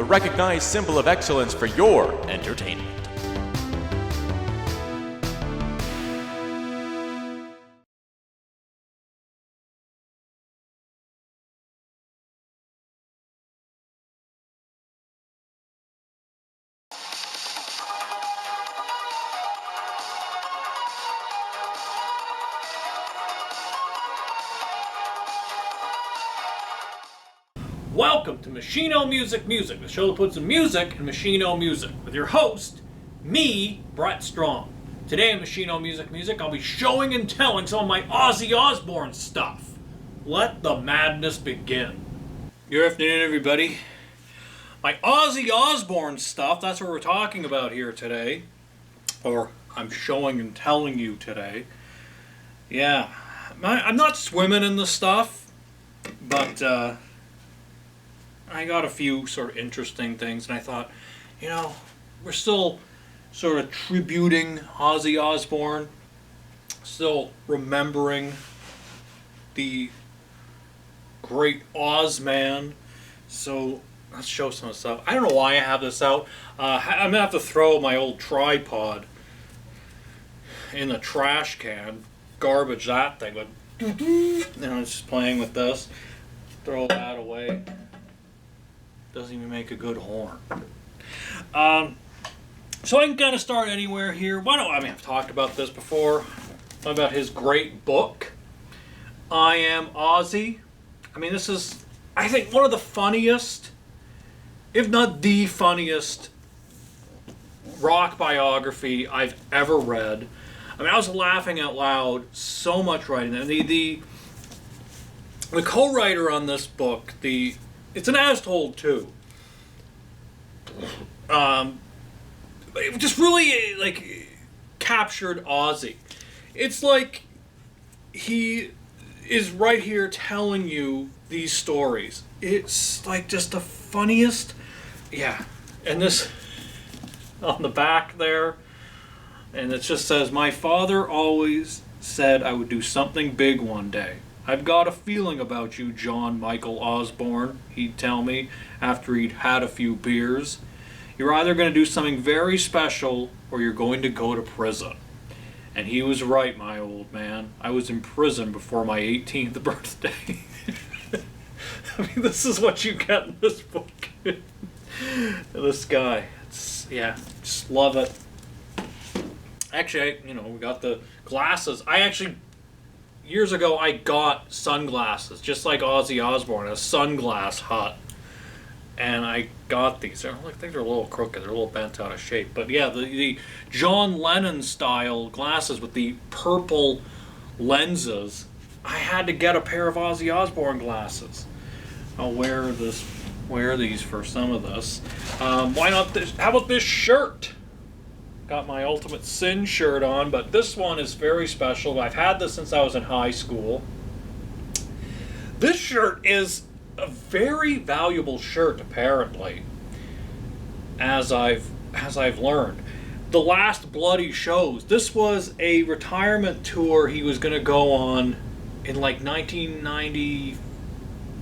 recognized symbol of excellence for your entertainment. Welcome to Machino Music, the show that puts the music in Machino Music, with your host, me, Brett Strong. Today in Machino Music, I'll be showing and telling some of my Ozzy Osbourne stuff. Let the madness begin. Good afternoon, everybody. My Ozzy Osbourne stuff, that's what we're talking about here today. Or I'm showing and telling you today. Yeah, I'm not swimming in the stuff, but I got a few sort of interesting things, and I thought, you know, we're still sort of tributing Ozzy Osbourne, still remembering the great Ozman, so let's show some stuff. I don't know why I have this out. I'm going to have to throw my old tripod in the trash can, garbage that thing, but I'm just playing with this, throw that away. Doesn't even make a good horn. So I can kind of start anywhere here. I've talked about this before, about his great book, I Am Ozzy. I mean, this is, I think, one of the funniest, if not the funniest, rock biography I've ever read. I mean, I was laughing out loud so much writing it. The co-writer on this book, it's an as-told too. It just really captured Ozzy. It's like he is right here telling you these stories. It's like just the funniest. Yeah, and this on the back there, and it just says, "My father always said I would do something big one day. I've got a feeling about you, John Michael Osbourne," he'd tell me after he'd had a few beers. "You're either going to do something very special or you're going to go to prison." And he was right, my old man. I was in prison before my 18th birthday. I mean, this is what you get in this book. This guy. Just love it. Actually, we got the glasses. Years ago, I got sunglasses, just like Ozzy Osbourne, a sunglass hut. And I got these. I think they're a little crooked. They're a little bent out of shape. But yeah, the John Lennon style glasses with the purple lenses. I had to get a pair of Ozzy Osbourne glasses. I'll wear these for some of this. Why not this? How about this shirt? Got my Ultimate Sin shirt on, but this one is very special. I've had this since I was in high school. This shirt is a very valuable shirt, apparently, as I've learned. The last bloody shows. This was a retirement tour he was going to go on in 1990,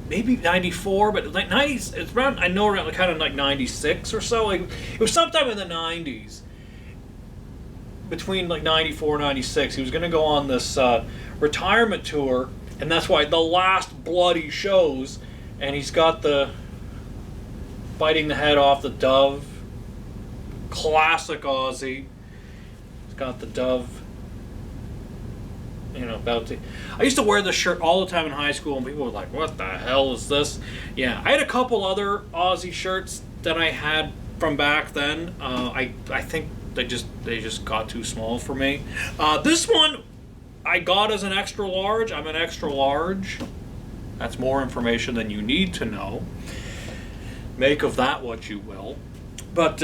maybe 94, but 90s. It's around, I know, around kind of 96 or so. It was sometime in the 90s. Between 94 and 96, he was going to go on this retirement tour, and that's why the last bloody shows. And he's got the biting the head off the dove, classic Ozzy. He's got the dove, about to. I used to wear this shirt all the time in high school, and people were like, "What the hell is this?" Yeah, I had a couple other Ozzy shirts that I had from back then. I think they just got too small for me. This one I got as an extra large. I'm an extra large. That's more information than you need to know. Make of that what you will. But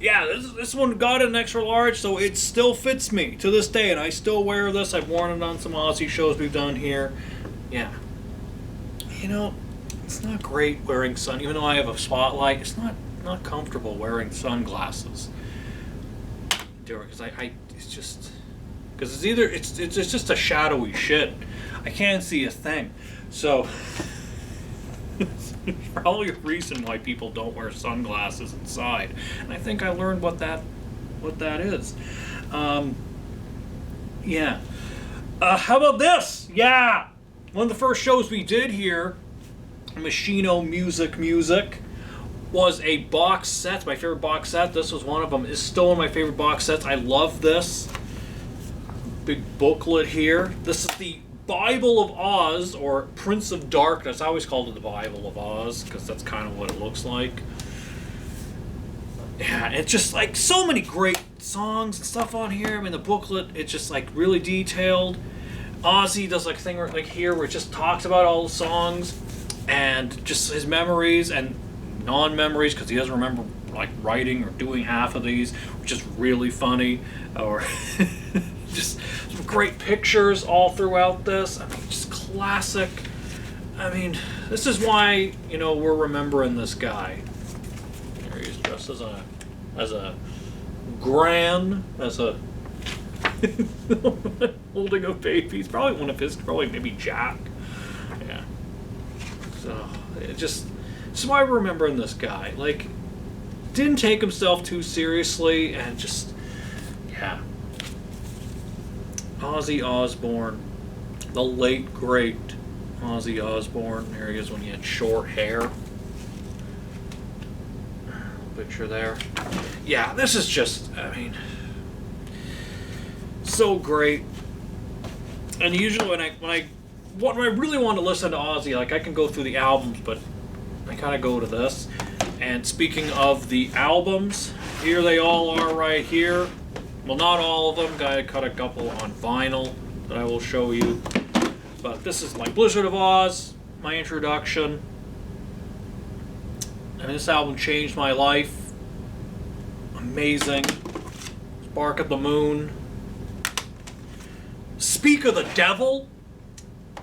this one got an extra large, so it still fits me to this day, and I still wear this. I've worn it on some Ozzy shows we've done here. Yeah. It's not great wearing even though I have a spotlight, it's not comfortable wearing sunglasses. Because it's just a shadowy shit. I can't see a thing. So Probably a reason why people don't wear sunglasses inside. And I think I learned what that is. Yeah. How about this? Yeah. One of the first shows we did here, Machino Music, was a box set. My favorite box set. This was one of them. It's still one of my favorite box sets. I love this. Big booklet here. This is the Bible of Oz, or Prince of Darkness. I always called it the Bible of Oz because that's kind of what it looks like. Yeah, it's just like so many great songs and stuff on here. I mean, the booklet, it's just like really detailed. Ozzy does like a thing like here where it just talks about all the songs and just his memories and non-memories, because he doesn't remember like writing or doing half of these, which is really funny. Or just some great pictures all throughout this. I mean, just classic. I mean, this is why, you know, we're remembering this guy. There he is, dressed as a holding a baby. He's probably one of his, probably maybe Jack. Yeah. So this is why we're remembering this guy. Like, didn't take himself too seriously, and just, yeah. Ozzy Osbourne, the late great Ozzy Osbourne. There he is when he had short hair. Picture there. Yeah, this is just, I mean, so great. And usually when I really want to listen to Ozzy, like, I can go through the albums, but I kind of go to this. And speaking of the albums, here they all are right here. Well, not all of them. I cut a couple on vinyl that I will show you. But this is like Blizzard of Oz, my introduction. I mean, this album changed my life. Amazing. Bark at the Moon. Speak of the Devil,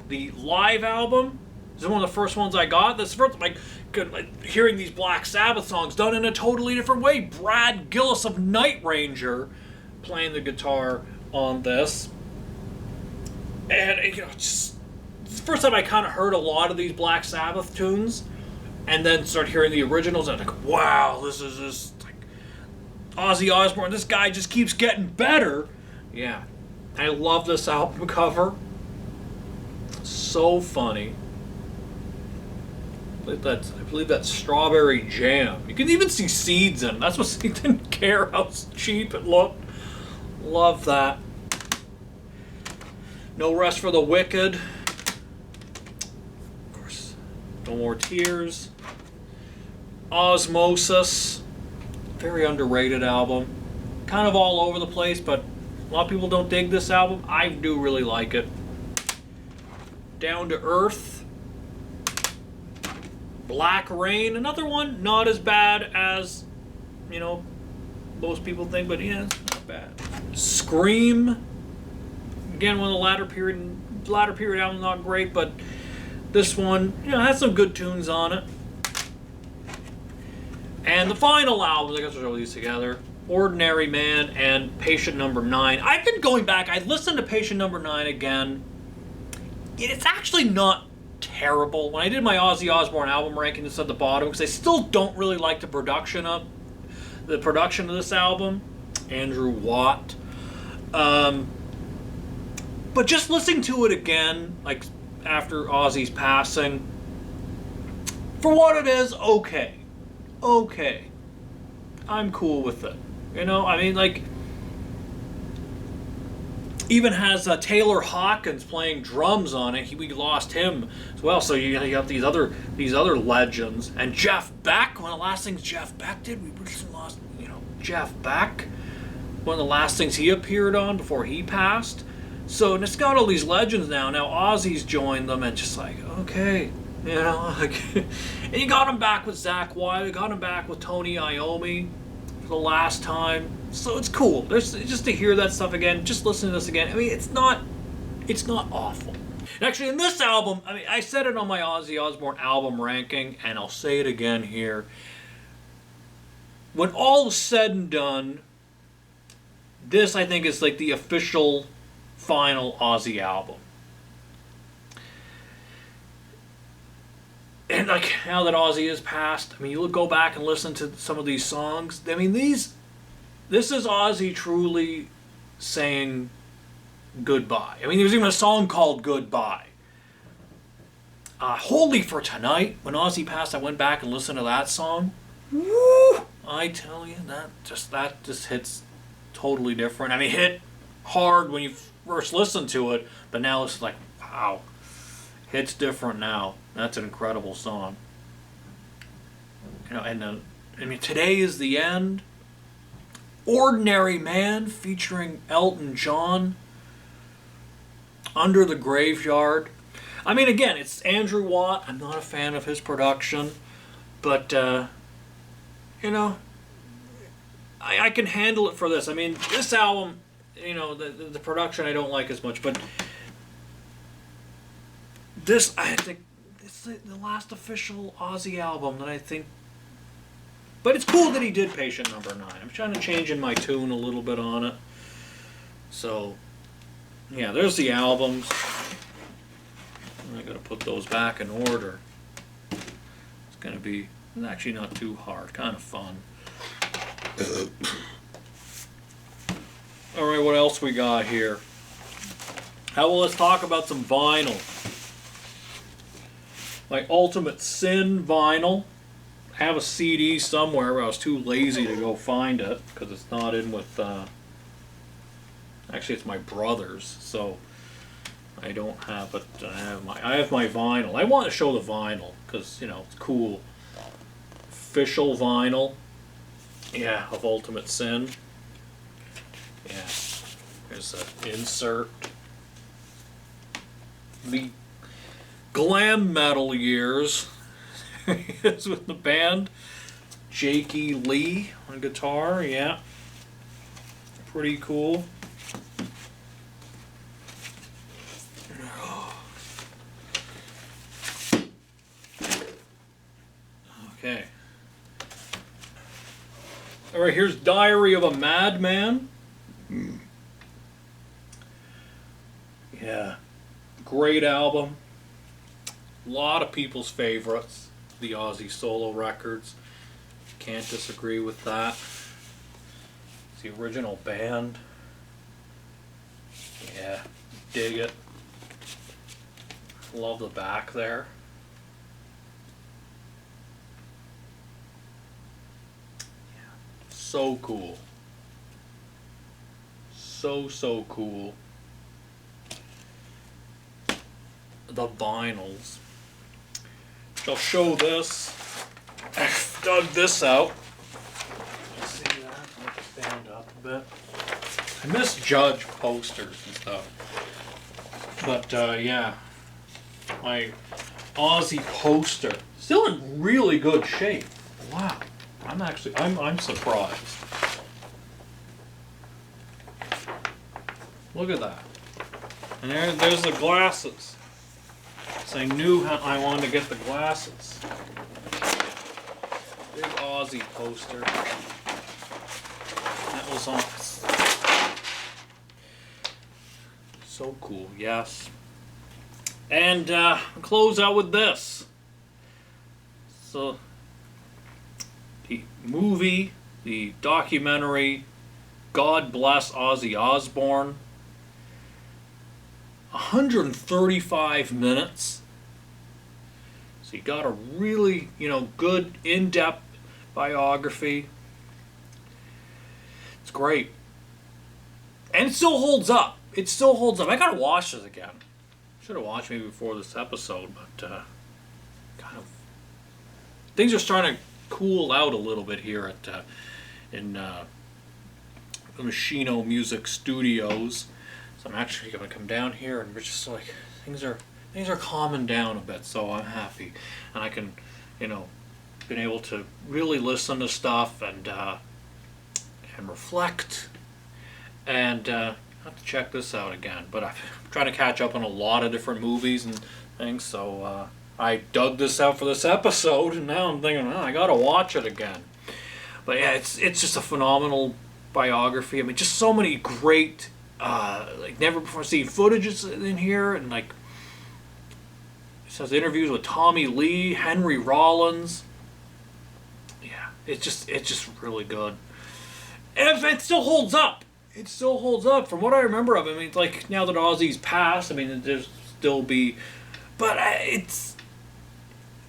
the live album. This is one of the first ones I got. This first, like hearing these Black Sabbath songs done in a totally different way. Brad Gillis of Night Ranger playing the guitar on this. And, you know, just it's the first time I kind of heard a lot of these Black Sabbath tunes, and then started hearing the originals, and I'm like, wow, this is just like Ozzy Osbourne. This guy just keeps getting better. Yeah. I love this album cover. So funny. I believe that's Strawberry Jam. You can even see seeds in it. That's what he didn't care how cheap it looked. Love that. No Rest for the Wicked. Of course, No More Tears. Osmosis. Very underrated album. Kind of all over the place, but a lot of people don't dig this album. I do really like it. Down to Earth. Black Rain. Another one not as bad as, you know, most people think, but yeah, it's not bad. Scream. Again, one of the latter period albums, not great, but this one, you know, has some good tunes on it. And the final album, I guess we'll show these together. Ordinary Man and Patient Number 9. I've been going back. I listened to Patient Number 9 again. It's actually not terrible. When I did my Ozzy Osbourne album ranking, it's at the bottom because I still don't really like the production of this album. Andrew Watt. But just listening to it again, like after Ozzy's passing, for what it is, okay. I'm cool with it. You know, I mean, like, even has Taylor Hawkins playing drums on it. We lost him as well. So you got these other legends. And Jeff Beck, one of the last things Jeff Beck did, we recently lost, you know, Jeff Beck. One of the last things he appeared on before he passed. So and it's got all these legends now. Now Ozzy's joined them, and just like, okay, you know, like, and you got him back with Zakk Wylde, you got him back with Tony Iommi for the last time. So it's cool. There's just to hear that stuff again, just listen to this again. I mean, it's not awful. And actually, in this album, I mean, I said it on my Ozzy Osbourne album ranking, and I'll say it again here. When all is said and done, this I think is like the official final Ozzy album. And like now that Ozzy is passed, I mean, you go back and listen to some of these songs. I mean, this is Ozzy truly saying goodbye. I mean, there's even a song called Goodbye. Holy for Tonight, when Ozzy passed, I went back and listened to that song. Woo! I tell you, that just hits totally different. I mean, hit hard when you first listened to it, but now it's like, wow, hits different now. That's an incredible song. You know, and I mean, Today Is the End. Ordinary Man featuring Elton John. Under the Graveyard. I mean, again, it's Andrew Watt. I'm not a fan of his production, but you know, I can handle it for this. I mean, this album, you know, the production I don't like as much, but this, I think, it's the last official Ozzy album that I think. But it's cool that he did Patient Number 9. I'm trying to change in my tune a little bit on it. So, yeah, there's the albums. I gotta put those back in order. It's gonna be actually not too hard, kind of fun. Alright, what else we got here? How well, let's talk about some vinyl. My Ultimate Sin vinyl. I have a CD somewhere where I was too lazy to go find it because it's not in with. Actually, it's my brother's, so I don't have it. I have my vinyl. I want to show the vinyl because, you know, it's cool. Official vinyl, yeah, of Ultimate Sin. Yeah, there's an insert. The glam metal years. Is with the band. Jakey Lee on guitar, yeah. Pretty cool. Okay. Alright, here's Diary of a Madman. Yeah. Great album. A lot of people's favorites. The Ozzy solo records. Can't disagree with that. It's the original band. Yeah, dig it. Love the back there. Yeah, so cool. So cool. The vinyls. I'll show this. I dug this out. See that? I'll stand up a bit. I misjudge posters and stuff. But yeah, my Ozzy poster still in really good shape. Wow, I'm surprised. Look at that. And there's the glasses. So I knew how I wanted to get the glasses. Big Ozzy poster. That was on. So cool, yes. And close out with this. So the movie, the documentary, God Bless Ozzy Osbourne. 135 minutes. So you got a really, you know, good in-depth biography. It's great. And it still holds up. It still holds up. I gotta watch this again. Should have watched maybe before this episode, but kind of things are starting to cool out a little bit here at in the Machino Music Studios. So I'm actually going to come down here, and we're just like things are calming down a bit. So I'm happy, and I can, you know, been able to really listen to stuff and reflect, and I have to check this out again. But I'm trying to catch up on a lot of different movies and things. So I dug this out for this episode, and now I'm thinking, I got to watch it again. But yeah, it's just a phenomenal biography. I mean, just so many great. Like never before seen footage in here, and like has interviews with Tommy Lee, Henry Rollins. Yeah, it's just really good. And it still holds up. It still holds up from what I remember of it. I mean, like, now that Ozzy's passed, I mean, there's still be... But it's...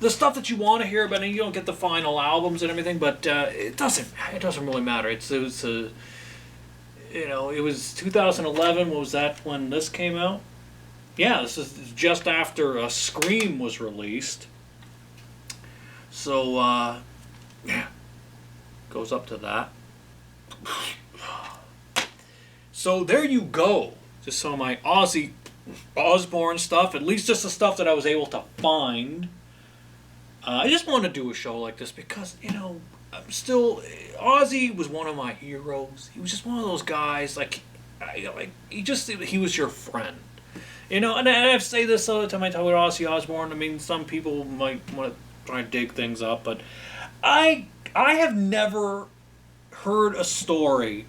The stuff that you want to hear about, and you don't get the final albums and everything, but it doesn't really matter. It was it was 2011. What was that when this came out? Yeah, this is just after Scream was released. So yeah, goes up to that. So there you go. Just some of my Ozzy Osbourne stuff. At least just the stuff that I was able to find. I just want to do a show like this because, Ozzy was one of my heroes. He was just one of those guys, he was your friend. And I say this all the time I talk about Ozzy Osbourne. I mean, some people might want to try and dig things up, but I have never heard a story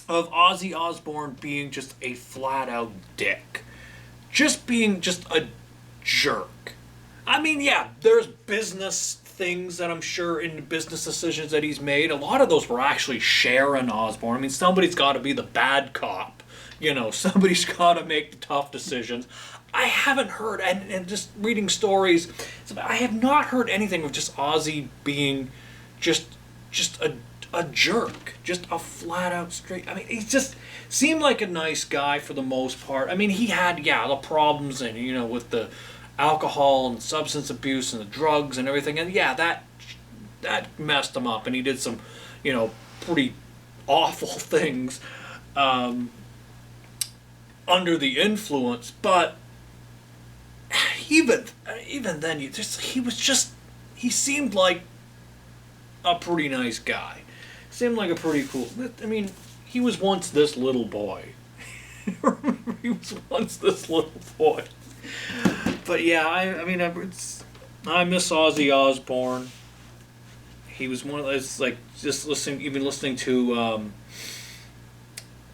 of Ozzy Osbourne being just a flat-out dick. Just being just a jerk. I mean, yeah, there's business things that I'm sure in the business decisions that he's made. A lot of those were actually Sharon Osbourne. I mean, somebody's got to be the bad cop. Somebody's got to make the tough decisions. I haven't heard, and just reading stories, I have not heard anything of just Ozzy being just a jerk. Just a flat-out straight... I mean, he just seemed like a nice guy for the most part. I mean, he had, the problems and, with the alcohol and substance abuse and the drugs and everything, and that messed him up, and he did some pretty awful things under the influence. But even then, he seemed like a pretty nice guy. Seemed like a pretty cool... I mean, he was once this little boy. He was once this little boy. But yeah, I miss Ozzy Osbourne. He was one of those, just listening to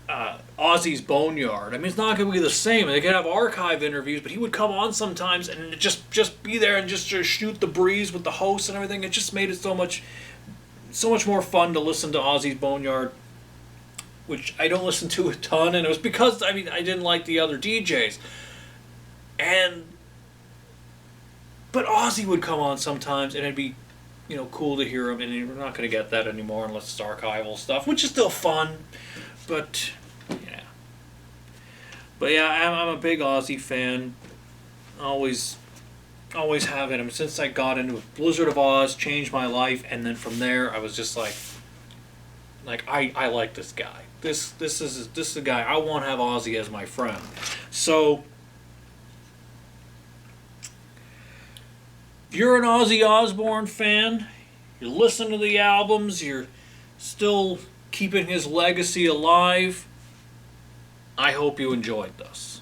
Ozzy's Boneyard. I mean, it's not going to be the same. They could have archive interviews, but he would come on sometimes and just be there and just shoot the breeze with the host and everything. It just made it so much more fun to listen to Ozzy's Boneyard, which I don't listen to a ton, and it was because, I didn't like the other DJs. But Ozzy would come on sometimes, and it'd be, cool to hear him, and we're not going to get that anymore unless it's archival stuff, which is still fun, but, yeah. But yeah, I'm a big Ozzy fan. Always have been. Since I got into Blizzard of Oz, changed my life, and then from there, I was just like I like this guy. This is a guy I want to have Ozzy as my friend. So if you're an Ozzy Osbourne fan, you listen to the albums, you're still keeping his legacy alive, I hope you enjoyed this.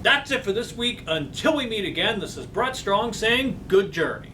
That's it for this week. Until we meet again, this is Brett Strong saying good journey.